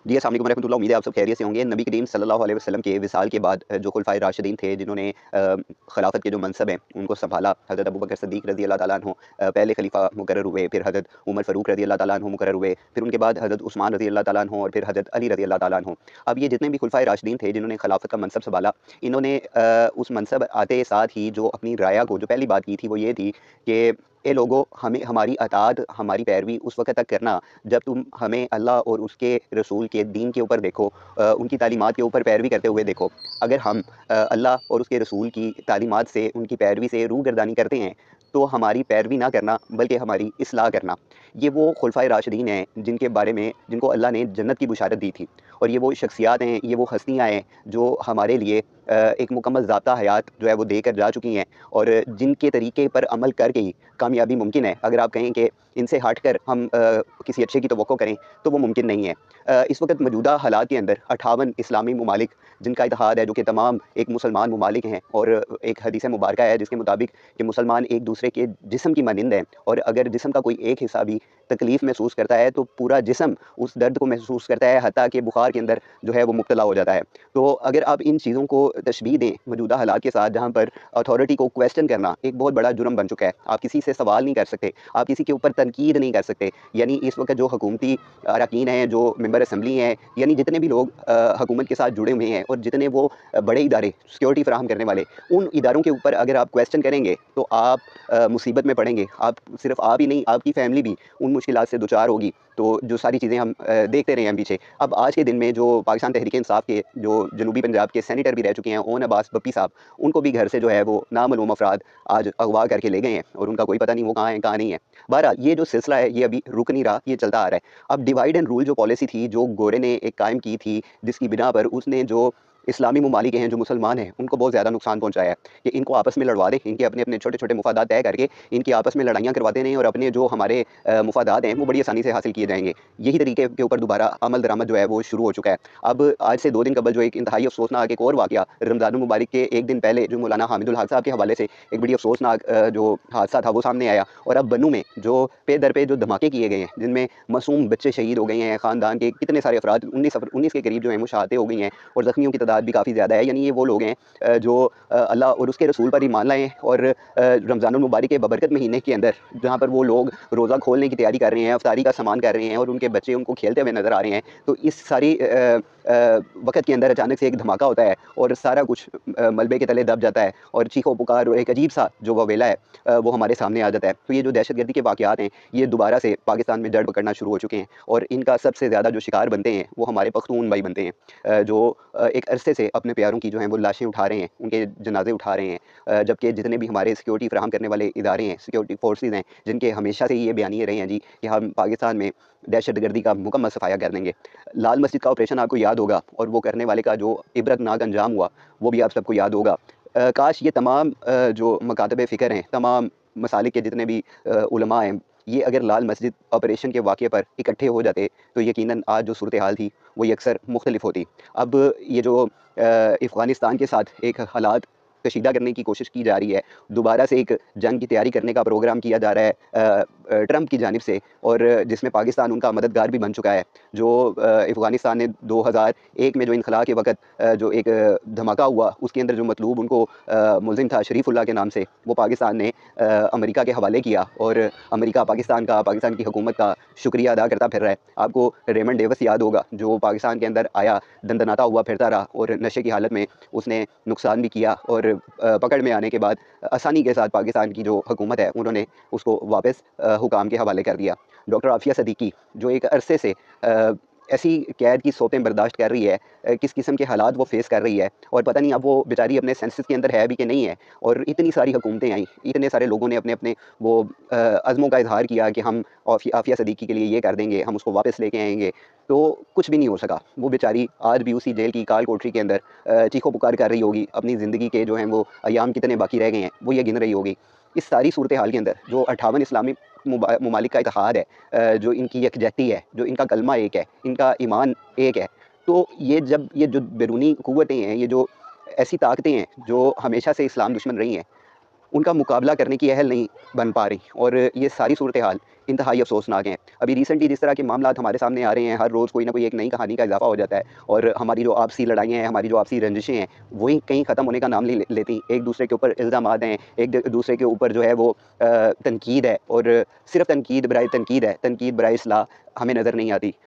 जी, अस्सलाम वालेकुम रहमतुल्लाह। उम्मीद है आप सब खैरियत से होंगे। नबी करीम सल्लल्लाहु अलैहि वसल्लम के विसाल के बाद जो खुलफाए राशिदीन थे जिन्होंने खिलाफत के जो मनसब हैं उनको सँभाला, हज़रत अबू बकर सिद्दीक़ रज़ी अल्लाह ताला अन्हु पहले खलीफा मुकर्रर हुए, फिर हज़रत उमर फ़ारूक रज़ी अल्लाह ताला अन्हु मुकर्रर हुए, फिर उनके बाद हज़रत उस्मान रज़ी अल्लाह ताला अन्हु और फिर हज़रत अली रज़ी अल्लाह ताला अन्हु। अब ये जितने भी खुलफाए राशिदीन थे जिन्होंने खिलाफत का मनसब सँभाला, इन्होंने उस मनसब आते साथ ही जो अपनी राया को जो पहली बात की थी वो ये थी कि ए लोगों, हमें हमारी अताअत, हमारी पैरवी उस वक़्त तक करना जब तुम हमें अल्लाह और उसके रसूल के दीन के ऊपर देखो, उनकी तालीमात के ऊपर पैरवी करते हुए देखो। अगर हम अल्लाह और उसके रसूल की तालीमात से, उनकी पैरवी से रूगर्दानी करते हैं, तो हमारी पैरवी ना करना बल्कि हमारी इस्लाह करना। ये वो खुलफाए राशिदीन हैं जिनके बारे में जिनको अल्लाह ने जन्नत की बुशारत दी थी। और ये वो शख्सियात हैं, ये वो हस्तियाँ हैं जो हमारे लिए एक मुकम्मल ज़ाब्ता हयात जो है वो देकर जा चुकी हैं और जिनके तरीके पर अमल करके ही कामयाबी मुमकिन है। अगर आप कहें कि इनसे हट कर हम किसी अच्छे की तवक्को करें तो वो मुमकिन नहीं है। इस वक़्त मौजूदा हालात के अंदर 58 इस्लामी ममालिक जिनका इत्तेहाद है, जो कि तमाम एक मुसलमान ममालिक हैं, और एक हदीस मुबारका है जिसके मुताबिक कि मुसलमान एक दूसरे के जिस्म की मानिंद हैं, और अगर जिस्म का कोई एक हिस्सा भी तकलीफ़ महसूस करता है तो पूरा जिस्म उस दर्द को महसूस करता है, हत्ता कि बुखार के अंदर जो है वो मुब्तला हो जाता है। तो अगर आप इन चीज़ों को तशबीह दें मौजूदा हालात के साथ, जहाँ पर अथॉरिटी को क्वेश्चन करना एक बहुत बड़ा जुर्म बन चुका है। आप किसी से सवाल नहीं कर सकते, आप किसी के ऊपर तनकीद नहीं कर सकते। यानी इस वक़्त जो हुकूमती अरकान हैं, जो मेंबर असम्बली हैं, यानी जितने भी लोग हुकूमत के साथ जुड़े हुए हैं और जितने वो बड़े इदारे सिक्योरिटी फ़राहम करने वाले, उन इदारों के ऊपर अगर आप क्वेश्चन करेंगे तो आप मुसीबत में पड़ेंगे। आप सिर्फ़ आप ही नहीं, आपकी फ़ैमिली भी उन मुश्किलात से दुचार होगी। तो जो सारी चीज़ें हम देखते रहे हैं पीछे। अब आज के दिन में जो पाकिस्तान तहरीक-ए-इंसाफ़ के जो जनूबी पंजाब के सेनेटर भी रह चुके हैं, ओन अब्बास बप्पी साहब, उनको भी घर से जो है वो नामालूम अफ़राद आज अगवा करके ले गए हैं और उनका कोई पता नहीं वो कहाँ हैं, कहाँ नहीं है। बहरहाल ये जो सिलसिला है ये अभी रुक नहीं रहा, ये चलता आ रहा है। अब डिवाइड एंड रूल जो पॉलिसी थी, जो गोरे ने एक कायम की थी, जिसकी बिना पर उसने जो इस्लामी ममालिक हैं, जो मुसलमान हैं, उनको बहुत ज़्यादा नुकसान पहुँचाया है कि इनको आपस में लड़वा दें, इनके अपने-अपने छोटे-छोटे मुफ़ादात तय करके इनकी आपस में लड़ाइयाँ करवाते रहें और अपने जो हमारे मुफ़ादात हैं वो बड़ी आसानी से हासिल किए जाएँगे। यही तरीके के ऊपर दोबारा अमल दरामद जो है वो शुरू हो चुका है। अब आज से 2 दिन कबल जो एक इंतहाई अफ़सोसनाक एक और वाक़या रमज़ानुल मुबारक के 1 दिन पहले जो मौलाना हामिदुल हक साहब के हवाले से एक बड़ी अफ़सोसनाक जो हादसा था वो सामने आया। और अब बन्नू में जो पे दर पे जो धमाके किए गए हैं, जिनमें मासूम बच्चे शहीद हो गए हैं, ख़ानदान के कितने सारे अफ़राद 19 के करीब जो हैं वो शहादतें हो गई हैं और ज़ख्मियों की तादाद भी काफ़ी ज़्यादा है। यानी ये वो लोग हैं जो अल्लाह और उसके रसूल पर ईमान लाए हैं और रमज़ानुल मुबारक के बबरकत महीने के अंदर जहाँ पर वो लोग रोज़ा खोलने की तैयारी कर रहे हैं, इफ्तारी का सामान कर रहे हैं और उनके बच्चे उनको खेलते हुए नज़र आ रहे हैं। तो इस सारी वक़्त के अंदर अचानक से एक धमाका होता है और सारा कुछ मलबे के तले दब जाता है और चीखो-पुकार और एक अजीब-सा जो ववेला है वो हमारे सामने आ जाता है। तो ये जो दहशतगर्दी के वाक़यात हैं, ये दोबारा से पाकिस्तान में जड़ पकड़ना शुरू हो चुके हैं और इनका सबसे ज़्यादा जो शिकार बनते हैं, वो हमारे पख्तून भाई बनते हैं, जो एक अरसे से अपने प्यारों की जो हैं वो लाशें उठा रहे हैं, उनके जनाज़े उठा रहे हैं। जबकि जितने भी हमारे सिक्योरिटी फ़राहम करने वाले इदारे हैं, सिक्योरिटी फ़ोर्सेस हैं, जिनके हमेशा से ही ये बयानिए रहे हैं जी कि हम पाकिस्तान में दहशतगर्दी का मुकम्मल सफ़ाया कर देंगे। लाल मस्जिद का ऑपरेशन आपको याद होगा और वो करने वाले का जो इबरतनाक अंजाम हुआ, वो भी आप सबको याद होगा। काश ये तमाम जो मकातब फ़िक्र हैं, तमाम मसालिक के जितने भी उलमा हैं, ये अगर लाल मस्जिद ऑपरेशन के वाक़ये पर इकट्ठे हो जाते, तो यकीनन आज जो सूरत हाल थी, वो यकसर मुख्तलिफ़ होती। अब ये जो अफ़गानिस्तान के साथ एक हालात कशीदा करने की कोशिश की जा रही है, दोबारा से एक जंग की तैयारी करने का प्रोग्राम किया जा रहा है ट्रंप की जानिब से, और जिसमें पाकिस्तान उनका मददगार भी बन चुका है। जो अफ़गानिस्तान ने 2001 में जो इनख़ला के वक़्त जो एक धमाका हुआ, उसके अंदर जो मतलूब उनको मुल्ज़िम था शरीफुल्लाह के नाम से, वो पाकिस्तान ने अमेरिका के हवाले किया और अमेरिका पाकिस्तान की हुकूमत का शुक्रिया अदा करता फिर रहा है। आपको रेमंड डेविस याद होगा, जो पाकिस्तान के अंदर आया, दंदनाता हुआ फिरता रहा और नशे की हालत में उसने नुकसान भी किया और पकड़ में आने के बाद आसानी के साथ पाकिस्तान की जो हुकूमत है उन्होंने उसको वापस हुकाम के हवाले कर दिया। डॉक्टर आफ़िया सिद्दीकी जो एक अरसे से ऐसी कैद की सौतें बर्दाश्त कर रही है, किस किस्म के हालात वो फ़ेस कर रही है और पता नहीं अब वो बेचारी अपने सेंसेस के अंदर है भी कि नहीं है। और इतनी सारी हुकूमतें आईं, इतने सारे लोगों ने अपने-अपने वो अज़्मों का इज़हार किया कि हम आफ़िया सिद्दीकी के लिए ये कर देंगे, हम उसको वापस लेके आएँगे। तो कुछ भी नहीं हो सका। वो बेचारी आज भी उसी जेल की काल कोठरी के अंदर चीखो-पुकार कर रही होगी। अपनी ज़िंदगी के जो हैं वो अय्याम कितने बाकी रह गए हैं, वो ये गिन रही होगी। इस सारी सूरत हाल के अंदर जो 58 इस्लामी ममालिक का इत्तेहाद है, जो इनकी यकजहती है, जो इनका कलमा एक है, इनका ईमान एक है, तो ये जब ये जो बैरूनी क़ुव्वतें हैं, ये जो ऐसी ताकतें हैं जो हमेशा से इस्लाम दुश्मन रही हैं, उनका मुकाबला करने की अहल नहीं बन पा रही और ये सारी सूरत हाल इंतहाई अफ़सोसनाक हैं। अभी रिसेंटली जिस तरह के मामलात हमारे सामने आ रहे हैं, हर रोज़ कोई ना कोई एक नई कहानी का इज़ाफ़ा हो जाता है और हमारी जो आपसी लड़ाइयाँ हैं, हमारी जो आपसी रंजिशें हैं, वही कहीं ख़त्म होने का नाम नहीं लेती। एक दूसरे के ऊपर इल्ज़ामात हैं, दूसरे के ऊपर जो है वो तनकीद है और सिर्फ़ तनकीद बराए तनकीद है, तनकीद बराए इस्लाह हमें नज़र नहीं आती।